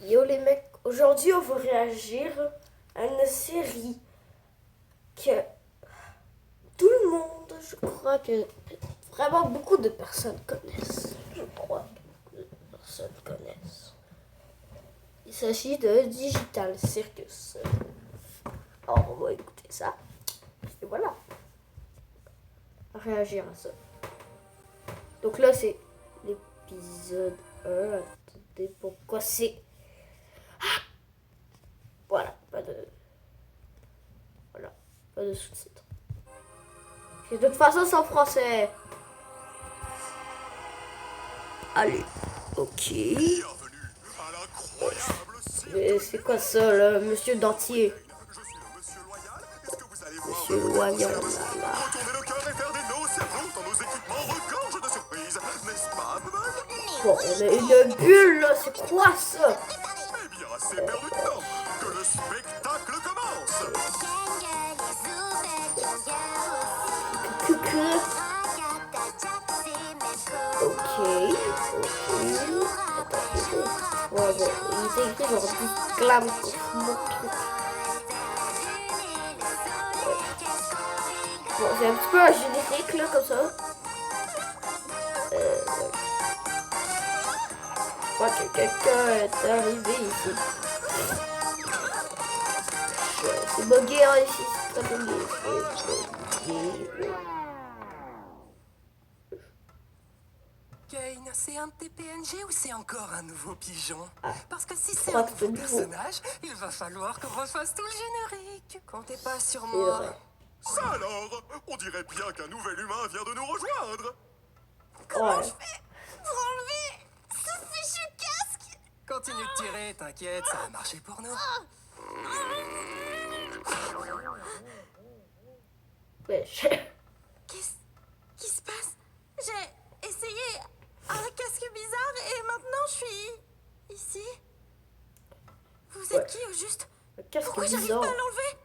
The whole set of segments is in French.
Yo les mecs, aujourd'hui on va réagir à une série que tout le monde, je crois que vraiment beaucoup de personnes connaissent. Je crois que beaucoup de personnes connaissent. Il s'agit de Digital Circus. Alors on va écouter ça. Et voilà. Réagir à ça. Donc là c'est l'épisode 1. Attendez, pourquoi c'est... Voilà, pas de sous-titres. De toute façon, c'est en français. Allez, ok. Mais c'est quoi ça, là, monsieur Dentier? Monsieur Loyal, là, là. Bon, on a une bulle, là, c'est quoi ça? C'est maintenant que le spectacle commence. Ok. Ouais, bon, il s'est écrit genre disclame mon truc. Ouais. Bon, c'est un petit peu un générique là, comme ça. Ouais. Je crois que quelqu'un est arrivé ici. Ouais, c'est bugué hein, ici, c'est très bugué. Kane, c'est un de tes PNG ou c'est encore un nouveau pigeon? Parce que si c'est crois un que c'est nouveau nouveau. personnage, il va falloir qu'on refasse tout le générique. Comptez pas sur C'est moi. vrai. Ça alors, on dirait bien qu'un nouvel humain vient de nous rejoindre. Comment Ouais. je fais pour enlever ce fichu casque? Continue de tirer, t'inquiète, ça va marcher pour nous. Ouais, Qu'est-ce qui se passe? J'ai essayé un casque bizarre et maintenant je suis ici. Vous êtes Ouais. qui au juste? un casque Pourquoi j'arrive bizarre. pas à l'enlever?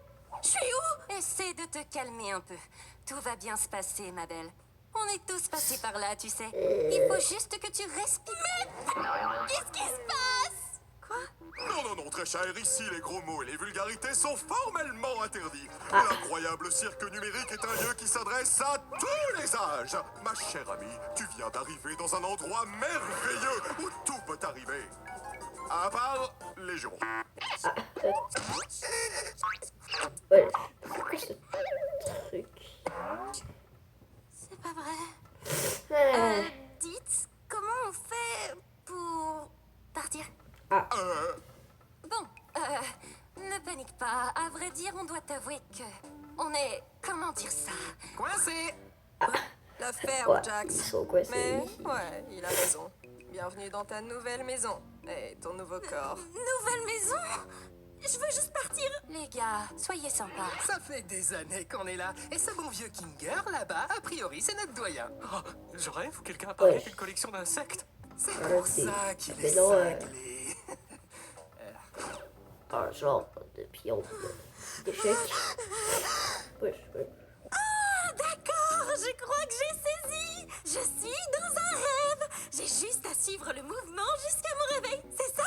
Je suis où? Essaie de te calmer un peu. Tout va bien se passer, ma belle. On est tous passés par là, tu sais. Il faut juste que tu respires. Qu'est-ce qui se passe? Quoi? Non, très cher, ici les gros mots et les vulgarités sont formellement interdits. L'incroyable cirque numérique est un lieu qui s'adresse à tous les âges. Ma chère amie, tu viens d'arriver dans un endroit merveilleux où tout peut arriver. À part les jours. Ouais. C'est quoi ce truc? C'est pas vrai. Ouais. Dites, comment on fait pour partir? Bon, ne panique pas. À vrai dire, on doit t'avouer que... On est... Comment dire ça? Coincé. La ferme, Ouais, Jax. ils sont coincés. Mais, ouais, il a raison. Bienvenue dans ta nouvelle maison. Et ton nouveau corps. Nouvelle maison? Je veux juste partir. Les gars, soyez sympas. Ça fait des années qu'on est là. Et ce bon vieux Kinger, là-bas, a priori, c'est notre doyen. Oh, je rêve ou quelqu'un apparaît Ouais. avec une collection d'insectes. C'est Ouais, pour c'est- ça qu'il mais est non, cinglé. Un genre de pion d'échec. Ouais. D'accord, je crois que j'ai saisi. Je suis dans un rêve. J'ai juste à suivre le mouvement jusqu'à mon réveil, c'est ça?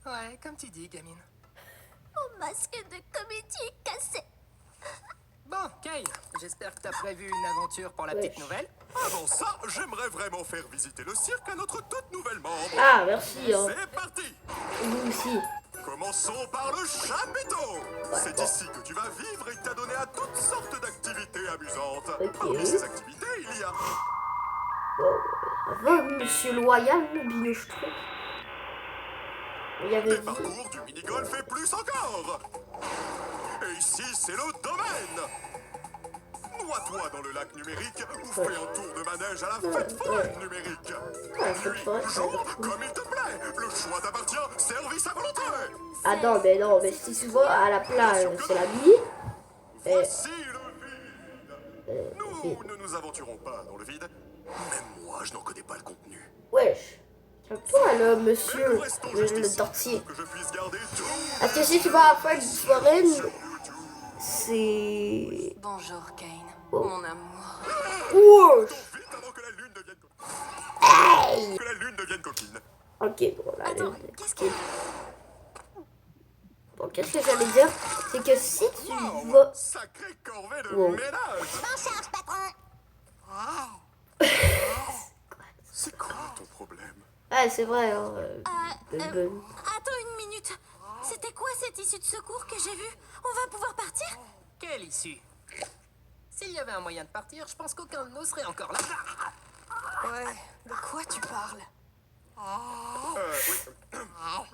Ouais, comme tu dis, gamine. Mon masque de comédie est cassé. Bon, Kane, j'espère que t'as prévu une aventure pour la petite nouvelle. Avant ça, j'aimerais vraiment faire visiter le cirque à notre toute nouvelle membre. Ah, merci. Hein. C'est parti. Vous aussi. Commençons par le chapiteau. C'est ici que tu vas vivre et t'adonner à toutes sortes d'activités amusantes. Ok. Parmi ces activités, il y a... Ça va, monsieur Loyal, le binouche truc. Il y avait des dit. parcours, du mini-golf et plus encore. Et ici, c'est le domaine. Noie-toi dans le lac numérique ou fais un tour de manège à la fête foraine numérique. fête foraine, Nuit, jour, comme il te plaît. Le choix t'appartient, service à volonté. Ah non, mais si tu vas à la plage, c'est la nuit. Voici le vide. Nous ne nous aventurons pas dans le vide. Même moi, je n'en connais pas le contenu. Wesh. Toi là, Mais monsieur nous restons juste le ici dentier. pour que je puisse garder tout. Parce que si tu vas à la fête foraine, c'est... Bonjour, Kane. Mon amour. Wesh. Vite avant que la lune devienne coquine. Que la lune devienne coquine. Ok, bon, là, Attends, qu'est-ce que... bon, qu'est-ce que j'allais dire? C'est que si tu Wow, vas... sacré corvée de Wow. ménage. M'en charge, patron. C'est quoi ton problème? Ah, c'est vrai, hein. Attends une minute. C'était quoi cette issue de secours que j'ai vue? On va pouvoir partir? Quelle issue? S'il y avait un moyen de partir, je pense qu'aucun de nous serait encore là. Ouais, de quoi tu parles? Oui.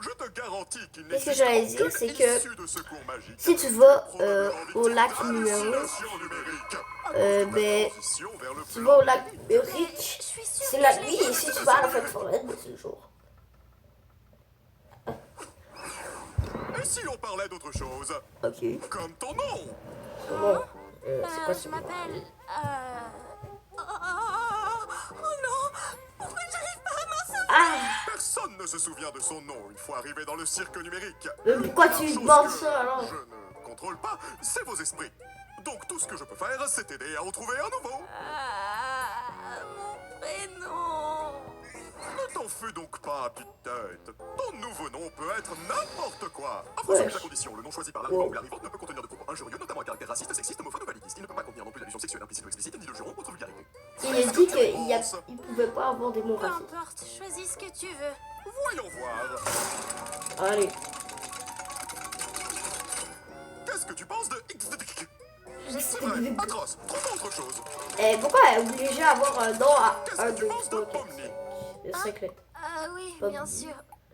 Je te garantis qu'il Qu'est-ce que n'existe j'allais dire, aucune c'est que issue de secours magique. si tu vas Probablement au lac victime numéro, d'hallucinations numériques. ben, Transition vers le tu plan vas au lac numérique, Je suis sûre c'est que la je l'ai nuit, vu. et si tu vas à la fête foraine, ben, c'est le jour. Et si on parlait d'autre chose? Ok. Comme ton nom. Bon, c'est quoi Je ce nom? m'appelle... Oh non! Pourquoi j'arrive pas à m'en souvenir? Ah, Personne ne se souvient de son nom une fois arrivé dans le cirque numérique. mais pourquoi La tu chose demandes que ça, alors? Je ne contrôle pas, c'est vos esprits. Donc tout ce que je peux faire, c'est t'aider à en trouver un nouveau. Mon prénom... Ne t'en fais donc pas, petite tête. Ton nouveau nom peut être n'importe quoi. Ouais. Après, la condition, le nom choisi par l'arrivant ou l'arrivante ne peut contenir de propos injurieux, notamment à caractère raciste, sexiste, homophobe ou validiste. Il ne peut pas contenir non plus d'allusions sexuelles implicites ou explicites, ni de jurons contre vulgarité. Il a dit qu'il pouvait pas avoir des mots Peu racistes. importe, choisis ce que tu veux. Voyons voir. Allez. Qu'est-ce que tu penses de... C'est vrai, atroce. Trouve autre chose. Et pourquoi elle est obligée d'avoir un nom à Qu'est-ce 1, que tu 2, penses de 3, 4, Pomni? 5 lettres? Oui, Hop. bien sûr.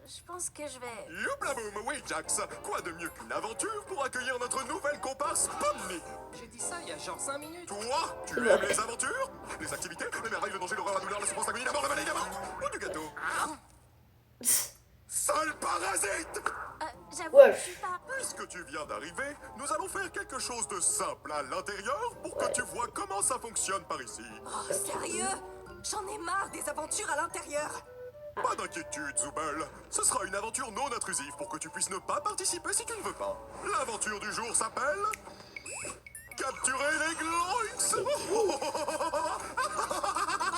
Je pense que je vais... Youblaboum, oui, Jax. Quoi de mieux qu'une aventure pour accueillir notre nouvelle comparse Pomni? J'ai dit ça il y a genre 5 minutes. Toi, tu aimes les aventures, les activités, les merveilles, le danger, l'horreur, la douleur, la souffrance, l'agonie, la mort, le mal, évidemment, ou du gâteau? Sale parasite! J'avoue, Wesh. je suis pas... Puisque tu viens d'arriver, nous allons faire quelque chose de simple à l'intérieur pour que tu vois comment ça fonctionne par ici. Oh, sérieux? J'en ai marre des aventures à l'intérieur. Pas d'inquiétude, Zoubel. Ce sera une aventure non intrusive pour que tu puisses ne pas participer si tu ne veux pas. L'aventure du jour s'appelle... Capturer les Gloinks.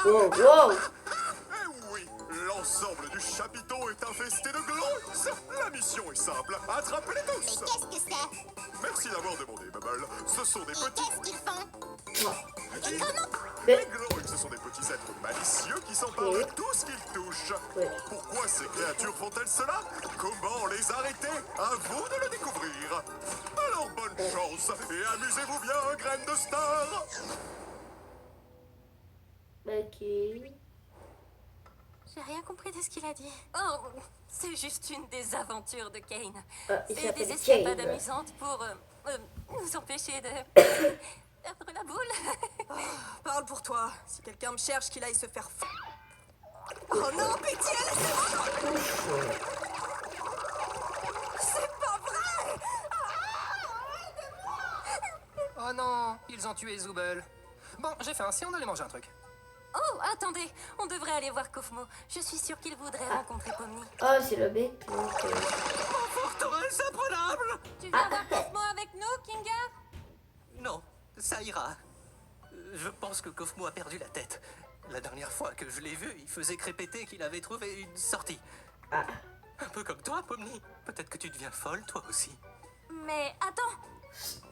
Wow, wow. Eh oui, l'ensemble du chapiteau est infesté de Gloinks. La mission est simple, attrapez-les Mais tous. qu'est-ce que c'est? Merci d'avoir demandé, Bubble. Ce sont des Et petits... qu'est-ce qu'ils font? Et comment? Les Gloinks, ce sont des petits êtres malicieux qui s'emparent de tout ce qu'ils touchent. Ouais. Pourquoi ces créatures font-elles cela? Comment les arrêter? À vous de le découvrir. Alors bonne chance et amusez-vous bien, graine de star. Ok. J'ai rien compris de ce qu'il a dit. Oh, c'est juste une des aventures de Kane. Ah, il C'est s'appelle des escapades Kane. amusantes pour nous empêcher de perdre la boule. Parle pour toi. Si quelqu'un me cherche, qu'il aille se faire Oh non, pitié, laissez-moi. C'est pas vrai. Oh non, ils ont tué Zoubel. Bon, j'ai faim, si on allait manger un truc. Oh, attendez, on devrait aller voir Kofmo. Je suis sûre qu'il voudrait rencontrer Pomni. Oh, c'est le bec. Donc, Forteresse imprenable! Tu viens voir Kofmo avec nous, Kinga? Non, ça ira. Je pense que Kofmo a perdu la tête. La dernière fois que je l'ai vu, il faisait crépéter qu'il avait trouvé une sortie. Ah. Un peu comme toi, Pomni. Peut-être que tu deviens folle, toi aussi. Mais attends.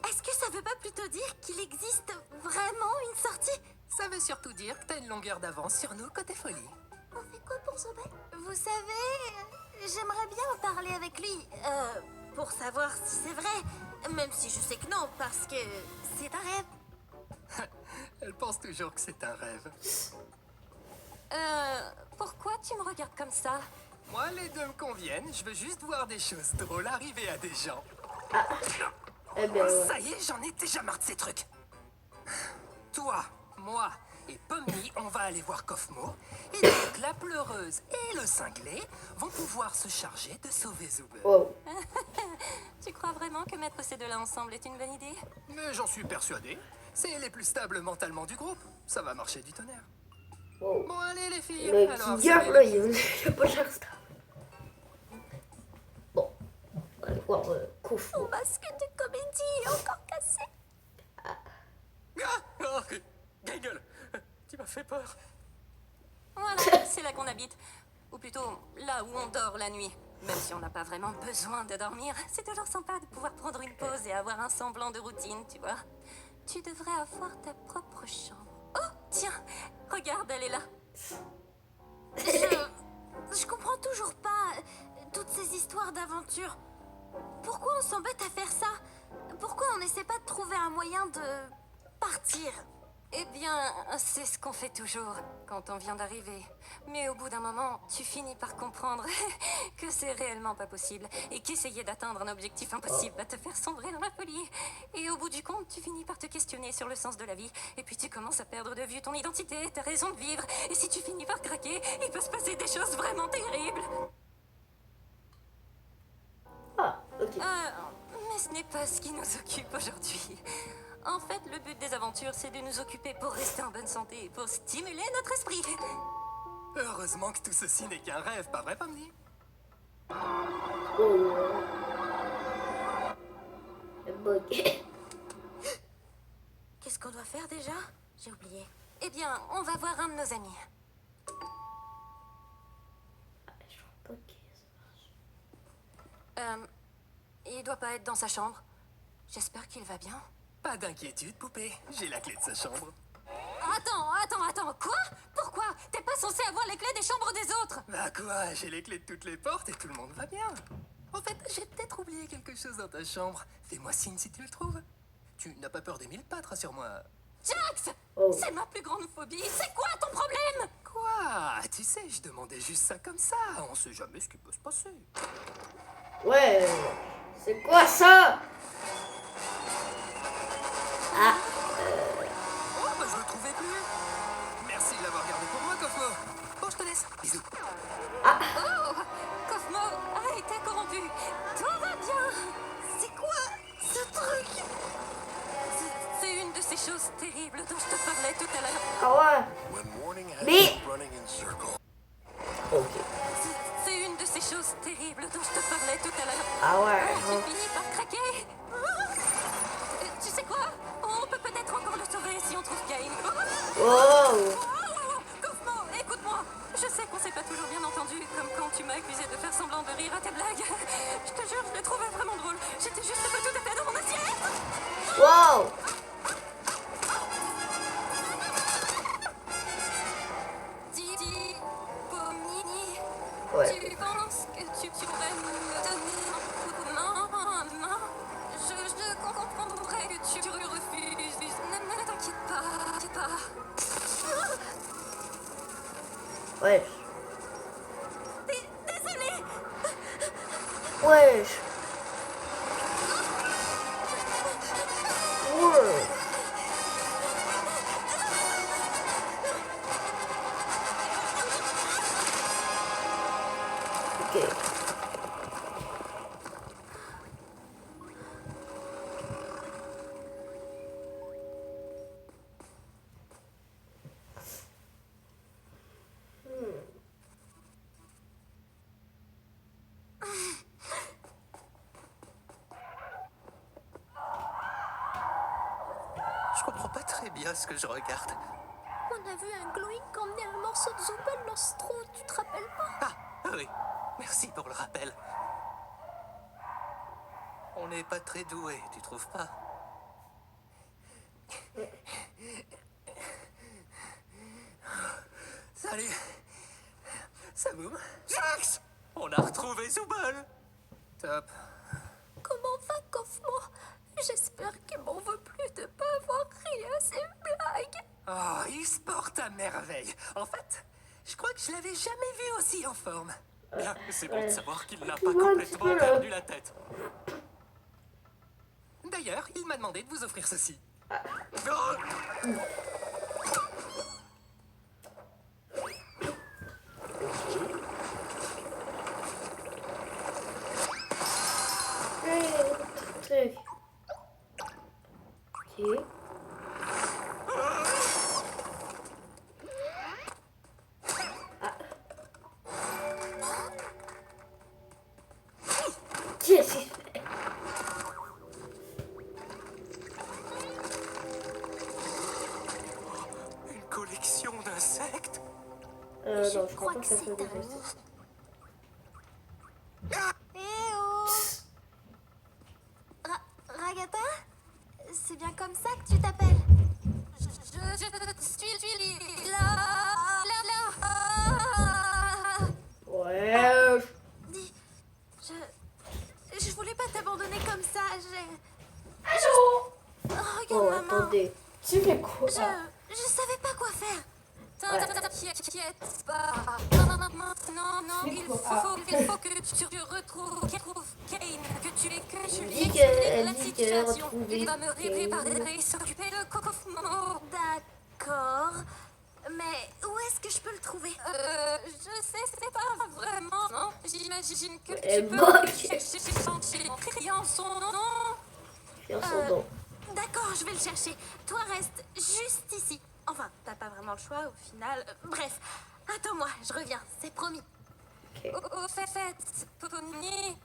Est-ce que ça veut pas plutôt dire qu'il existe vraiment une sortie? Ça veut surtout dire que t'as une longueur d'avance sur nous côté folie. On fait quoi pour sauver? Vous savez, j'aimerais bien en parler avec lui. Pour savoir si c'est vrai. Même si je sais que non, parce que c'est un rêve. Elle pense toujours que c'est un rêve. Pourquoi tu me regardes comme ça? Moi, les deux me conviennent. Je veux juste voir des choses drôles arriver à des gens. Eh bien, ouais. Ça y est, j'en ai déjà marre de ces trucs. Toi, moi et Pomni, on va aller voir Kofmo. Et donc, la pleureuse et le cinglé vont pouvoir se charger de sauver Zoubel. Wow. Tu crois vraiment que mettre ces deux-là ensemble est une bonne idée? Mais j'en suis persuadé. C'est les plus stables mentalement du groupe. Ça va marcher du tonnerre. Wow. Bon, allez les filles. Le alors, petit gars, servez là, le- il a pas l'air stable. Bon, on va aller voir Kofmo. Mon masque de comédie est encore cassé. Ah oh, Gaggle, tu m'as fait peur. Voilà, c'est là qu'on habite. Ou plutôt, là où on dort la nuit. Même si on n'a pas vraiment besoin de dormir, c'est toujours sympa de pouvoir prendre une pause et avoir un semblant de routine, tu vois. Tu devrais avoir ta propre chambre. Oh, tiens, regarde, elle est là. Je comprends toujours pas toutes ces histoires d'aventure. Pourquoi on s'embête à faire ça? Pourquoi on n'essaie pas de trouver un moyen de partir? Eh bien, c'est ce qu'on fait toujours quand on vient d'arriver. Mais au bout d'un moment, tu finis par comprendre que c'est réellement pas possible et qu'essayer d'atteindre un objectif impossible va te faire sombrer dans la folie. Et au bout du compte, tu finis par te questionner sur le sens de la vie. Et puis tu commences à perdre de vue ton identité, ta raison de vivre. Et si tu finis par craquer, il peut se passer des choses vraiment terribles. Ah, ok. Mais ce n'est pas ce qui nous occupe aujourd'hui. En fait, le but des aventures, c'est de nous occuper pour rester en bonne santé et pour stimuler notre esprit. Heureusement que tout ceci n'est qu'un rêve, pas vrai, Pomni? Oh. Le bug. Qu'est-ce qu'on doit faire déjà? J'ai oublié. Eh bien, on va voir un de nos amis. Ok, ça marche. Il doit pas être dans sa chambre. J'espère qu'il va bien. Pas d'inquiétude, poupée. J'ai la clé de sa chambre. Attends, quoi? Pourquoi? T'es pas censé avoir les clés des chambres des autres? Bah quoi, j'ai les clés de toutes les portes et tout le monde va bien. En fait, j'ai peut-être oublié quelque chose dans ta chambre. Fais-moi signe si tu le trouves. Tu n'as pas peur des mille pattes, rassure-moi. Jax! Oh. C'est ma plus grande phobie. C'est quoi ton problème? Quoi? Tu sais, je demandais juste ça comme ça. On sait jamais ce qui peut se passer. Ouais. C'est quoi ça? Ah. Oh, bah je le trouvais plus. Merci de l'avoir gardé pour moi, Cosmo. Bon, je te laisse. Bisous. Oh! Cosmo a été corrompu. Tout va bien. C'est quoi ce truc? C'est une de ces choses terribles dont je te parlais tout à l'heure. Ah ouais. When morning has Mais- been running in circles. Ok. C'est une de ces choses terribles dont je te parlais tout à l'heure. Ah ouais. Tu finis par craquer. Tu sais quoi? On peut peut-être encore le sauver si on trouve Cain. Oh. Cosmo, écoute-moi. Je sais qu'on s'est pas toujours bien entendu, comme quand tu m'as accusé de faire semblant de rire à tes blagues. Je te jure, je les trouvais vraiment drôles. J'étais juste pas tout à fait dans mon assiette. Wow. Didi, Pomini, Ouais. tu penses que tu pourrais me donner un coup de main? Je comprendrais que tu refuses. Ne t'inquiète pas. Ouais. Désolée. Wesh. Ouais. Ok. Je comprends pas très bien ce que je regarde. On a vu un Gloink emmener un morceau de Zubel dans ce trou, tu te rappelles pas? Ah, oui. Merci pour le rappel. On n'est pas très doués, tu trouves pas? Salut. Saboum. Jax! On a retrouvé Zubel. Top. Comment va Cosmo? J'espère qu'il m'en veut plus de pas avoir ri à ses blagues. Oh, il se porte à merveille. En fait, je crois que je l'avais jamais vu aussi en forme. Bien, c'est bon de savoir qu'il n'a pas complètement perdu la tête. D'ailleurs, il m'a demandé de vous offrir ceci. Oh! Truc. Ok. Qu'est-ce qu'il fait? Une collection d'insectes? Non, je Je crois que ça c'est peut un détester. nid. Eh oh! Ragata? C'est bien comme ça que tu t'appelles? Je suis là. Ouais. Dis, je voulais pas t'abandonner comme ça. Allô? Regarde Oh, ma main. attendez. Tu fais quoi? Je savais pas quoi faire. T'inquiète pas. Non, il faut que tu retrouves Kane, que tu lui expliques la situation. Il va me réparer et s'occuper de Kokomo. D'accord. Mais où est-ce que je peux le trouver? Je sais, c'est pas vraiment, non? J'imagine que Elle tu peux moque. le chercher en criant son nom. Faire son nom. D'accord, je vais le chercher. Toi, reste juste ici. Enfin, t'as pas vraiment le choix au final. Bref, attends-moi, je reviens, c'est promis. Ok. Au fait, Pony,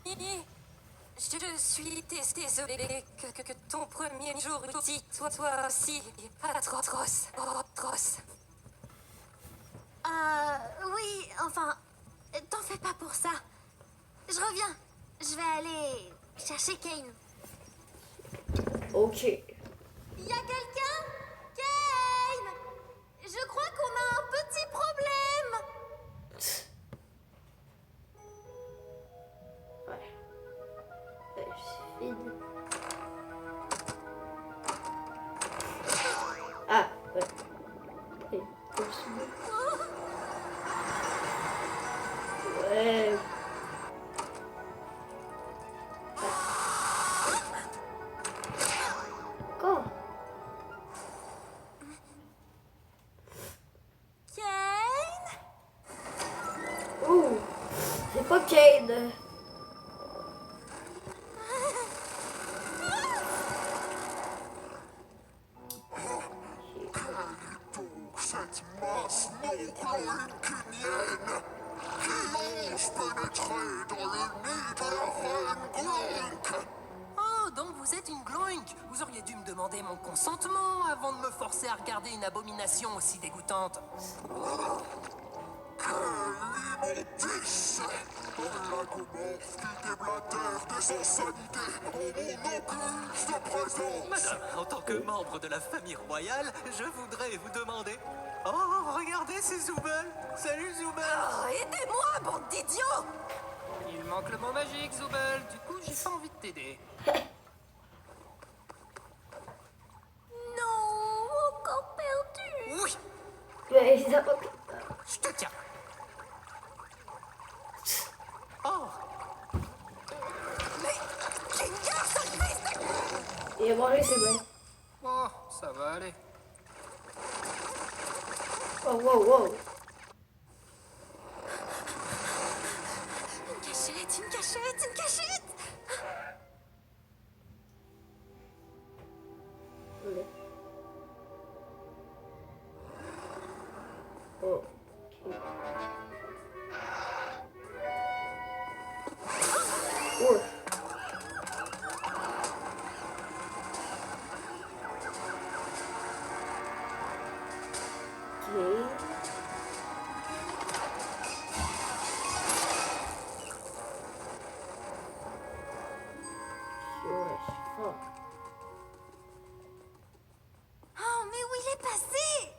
je suis désolée que ton premier jour ici, toi aussi, pas trop atroce. Oui, enfin, t'en fais pas pour ça. Je reviens. Je vais aller chercher Kane. Ok. Y a quelqu'un? Kane! Je crois qu'on a un petit problème. Ouais. Ouais, je suis vide. Ah, ouais. Et, oups. Ouais. Quoi? Kane? Ouh. C'est pas Kane. Donc cette masse non-cloïnkinienne qui ose pénétrer dans le nid de la reine Gloink. Oh, donc vous êtes une gloink. Vous auriez dû me demander mon consentement avant de me forcer à regarder une abomination aussi dégoûtante. Quelle immondice! Un lagomorphe qui déblatère des insanités en mon oculus de présence! Madame, en tant que membre de la famille royale, je voudrais vous demander... Oh, regardez, c'est Zoubel. Salut, Zoubel. Oh, aidez-moi, bande d'idiots! Il manque le mot magique, Zoubel. Du coup, j'ai pas envie de t'aider. Non, encore perdu. Oui, Mais ils ont pas... je te tiens. Oh, Il a mangé ses balles. oh, ça va aller. Oh, wow, wow. Une cachette, une cachette, une cachette. Ouais. Oh. Ok. Oh. Ok. Fuck. Oh, mais où il est passé?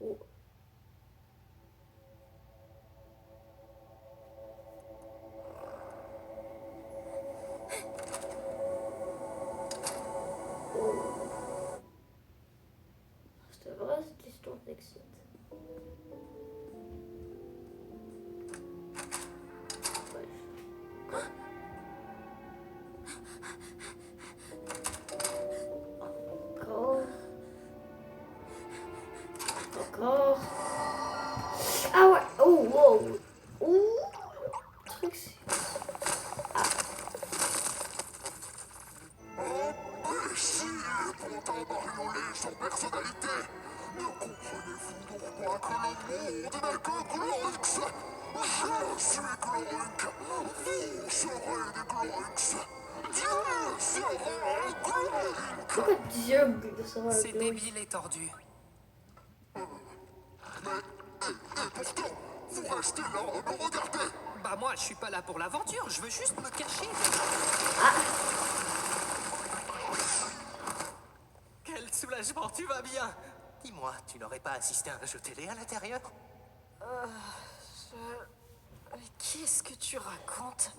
Oh. Oh. C'était vrai cette histoire d'exit. Ouais. Encore. Encore. Ah ouais. Oh, wow. Ouh. Truc, c'est... Imbécile et pontin bariolé sans personnalité! Ne comprenez-vous donc pas que le monde n'est que Gloinx? Je suis Gloink! Vous serez des Gloinx! Dieu sera un Gloink! Pourquoi Dieu ça va C'est bien? débile et tordu. Mais Et pourtant, vous restez là à me regarder. Bah moi, je suis pas là pour l'aventure, je veux juste me cacher. Quel soulagement, tu vas bien. Dis-moi, tu n'aurais pas assisté à un jeu télé à l'intérieur? Qu'est-ce que tu racontes?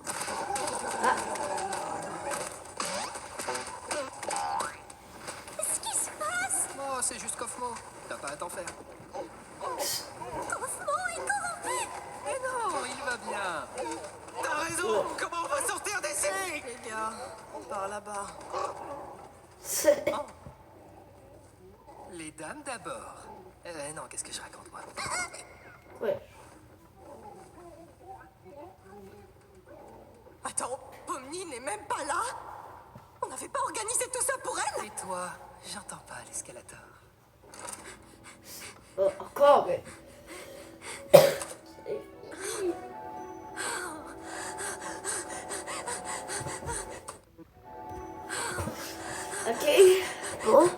Qu'est-ce qui se passe? Oh, c'est juste Kaufmo. T'as pas à t'en faire. Kaufmo est corrompu. Mais non, il va bien. T'as raison. Comment on va sortir d'ici? Les gars, on part là-bas. Les dames d'abord. Non, qu'est-ce que je raconte, moi? Ouais. Attends, Pomni n'est même pas là? On n'avait pas organisé tout ça pour elle? Et toi, j'entends pas l'escalator. Oh, encore, mais... Ok. Bon.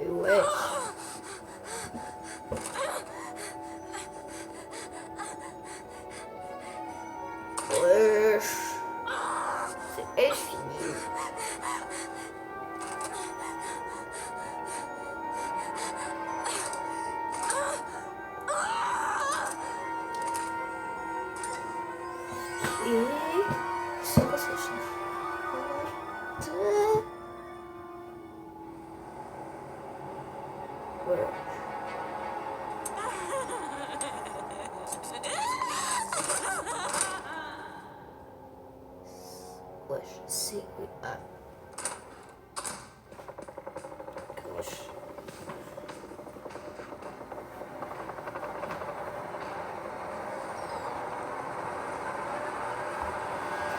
Et ouais. Wesh. C'est fini. Et c'est quoi ce chien? Voilà. Wesh, c'est ah. Wesh.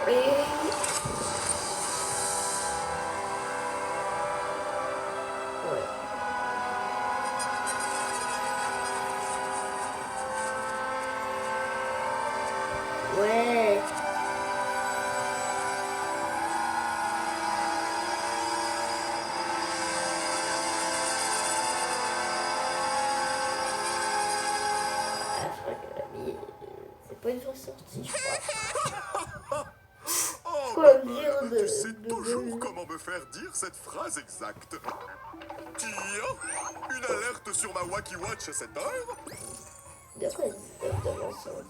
Et... Ouais. Ouais. Ah, je crois que la vie, c'est pas une fois sortie, je crois. Oh, Quoi Bubble, dire de- tu sais de- toujours comment me faire dire cette phrase exacte. Tiens, une alerte sur ma Wacky Watch à cette heure? De quoi ils de mensonges?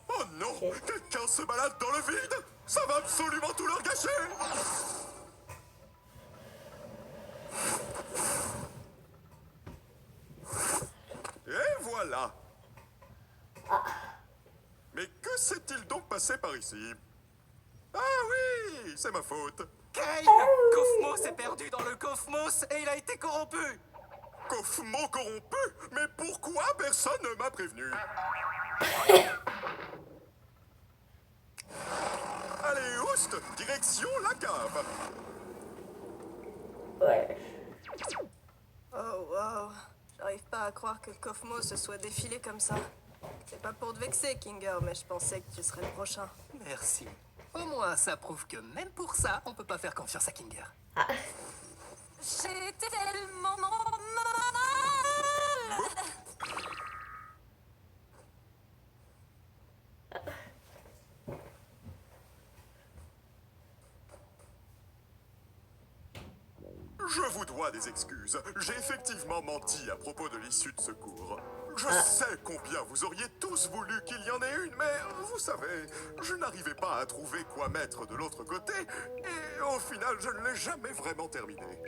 Oh non, Ok. quelqu'un se balade dans le vide. Ça va absolument tout leur gâcher. Et voilà. Mais que s'est-il donc passé par ici? Ah oui, c'est ma faute. Kay! Kaufmo s'est perdu dans le Cosmos et il a été corrompu. Kaufmo corrompu? Mais pourquoi personne ne m'a prévenu? Allez, oust, direction la cave. Ouais. Oh wow, j'arrive pas à croire que Kaufmo se soit défilé comme ça. C'est pas pour te vexer, Kinger, mais je pensais que tu serais le prochain. Merci. Au moins, ça prouve que même pour ça, on peut pas faire confiance à Kinger. J'ai tellement mal. Je vous dois des excuses. J'ai effectivement menti à propos de l'issue de secours. Je sais combien vous auriez tous voulu qu'il y en ait une, mais vous savez, je n'arrivais pas à trouver quoi mettre de l'autre côté, et au final, je ne l'ai jamais vraiment terminé.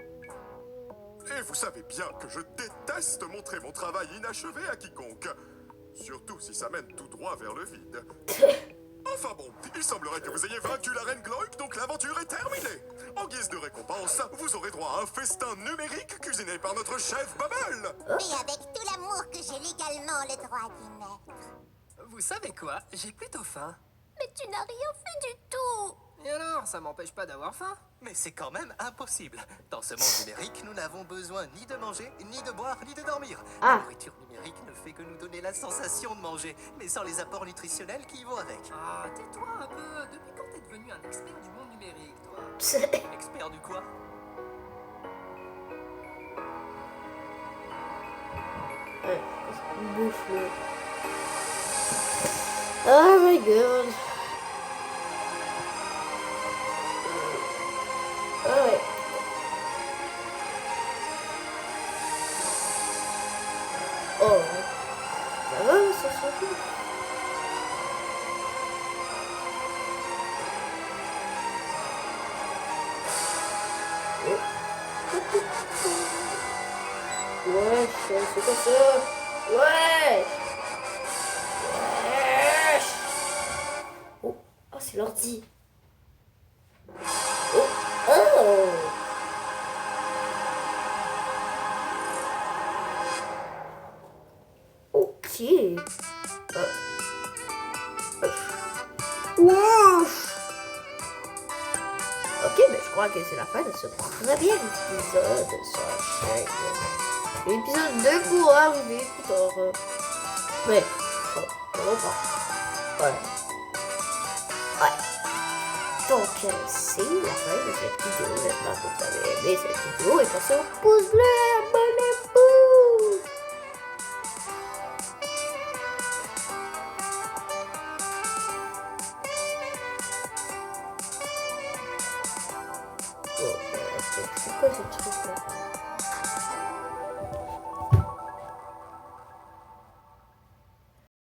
Et vous savez bien que je déteste montrer mon travail inachevé à quiconque, surtout si ça mène tout droit vers le vide. Enfin bon, il semblerait que vous ayez vaincu la reine Gloik, donc l'aventure est terminée. En guise de récompense, vous aurez droit à un festin numérique cuisiné par notre chef Bubble. Et avec tout l'amour que j'ai légalement le droit d'y mettre. Vous savez quoi? J'ai plutôt faim. Mais tu n'as rien fait du tout. Et alors, ça m'empêche pas d'avoir faim? Mais c'est quand même impossible. Dans ce monde numérique, nous n'avons besoin ni de manger, ni de boire, ni de dormir. Ah. La nourriture numérique ne fait que nous donner la sensation de manger, mais sans les apports nutritionnels qui y vont avec. Ah, tais-toi un peu. Depuis quand t'es devenu un expert du monde numérique, toi? Expert du quoi? Ouais, bouffe-le. Oh my god. Ah ouais. Oh ouais. Ça va, mais ça s'en fout. Ouais, c'est quoi ça? Ouais! Wesh! Oh, oh c'est l'ordi. Oh, oh! Ok. Wesh! Ok, mais je crois que c'est la fin de ce premier épisode de sa chaîne. L'épisode 2 pourra arriver plus tard. Mais, pas longtemps. Ouais. Ouais. Donc, c'est la fin de cette vidéo. J'espère que vous avez aimé cette vidéo et pensez au pouce bleu, abonnez-vous! Oh, c'est quoi ce truc là?